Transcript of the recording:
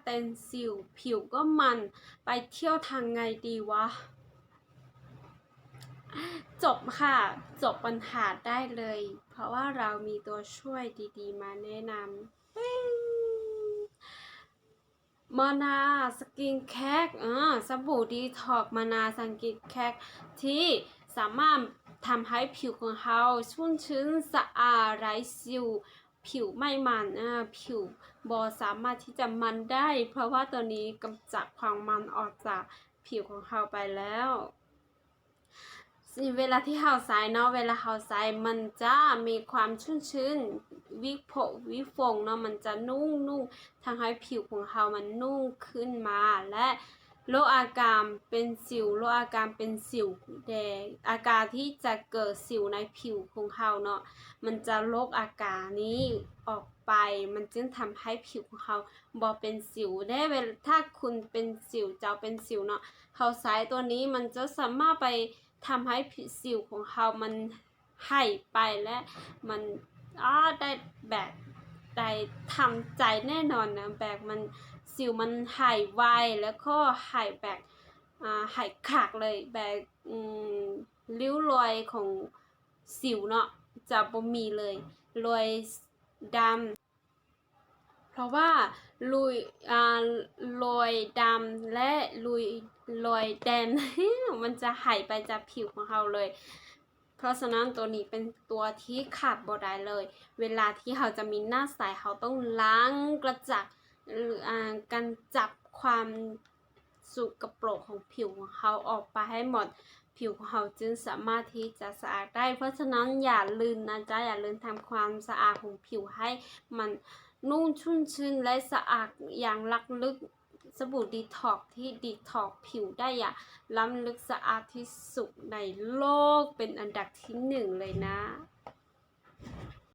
เต็มสิวผิวก็มันไปเที่ยวทางไงดีวะจบค่ะจบปัญหาได้เลยเพราะว่าเรามีตัวช่วยดีๆมาแนะนำมานาสกินแคร์สบู่ดีท็อกมานาสกินแคร์ที่สามารถทำให้ผิวของเราชุ่มชื้นสะอาดไร้สิวผิวไม่มันผิวบอสามารถที่จะมันได้เพราะว่าตัวนี้กำจัดความมันออกจากผิวของเราไปแล้วเวลาที่เราใส่เนาะเวลาเราใส่มันจะมีความชุ่มชื้นวิฟงเนาะมันจะนุ่มทำให้ผิวของเรามันนุ่มขึ้นมาและลดอาการเป็นสิวลดอาการเป็นสิวแดงอาการที่จะเกิดสิวในผิวของเราเนาะมันจะลดอาการนี้ออกไปมันจึงทำให้ผิวของเราบ่เป็นสิวได้เวลาถ้าคุณเป็นสิวจะเป็นสิวเนาะเขาใช้ตัวนี้มันจะสามารถไปทำให้ผิวสิวของเขามันหายไปและมันได้แบบได้ทำใจแน่นอนนะแบบมันสิวมันหายไวแล้วก็หายแบบหายขาดเลยแบบริ้วรอยของสิวเนาะจะบ่มีเลยรอยดำเพราะว่าลุยรอยดำและรอยแดง มันจะหายไปจากผิวของเราเลยเพราะฉะนั้นตัวนี้เป็นตัวที่ขาดบ่ได้เลยเวลาที่เราจะมีหน้าใสเขาต้องล้างกระจัดการจับความสกปรกของผิวของเขาออกไปให้หมดผิวของเขาจึงสามารถที่จะสะอาดได้เพราะฉะนั้นอย่าลืมนะจ๊ะอย่าลืมทำความสะอาดของผิวให้มันนุ่มชุ่มชื้นและสะอาดอย่างลักลึกสบู่ดีท็อกที่ดีท็อกผิวได้อย่างล้ำลึกสะอาดที่สุดในโลกเป็นอันดับที่1เลยนะ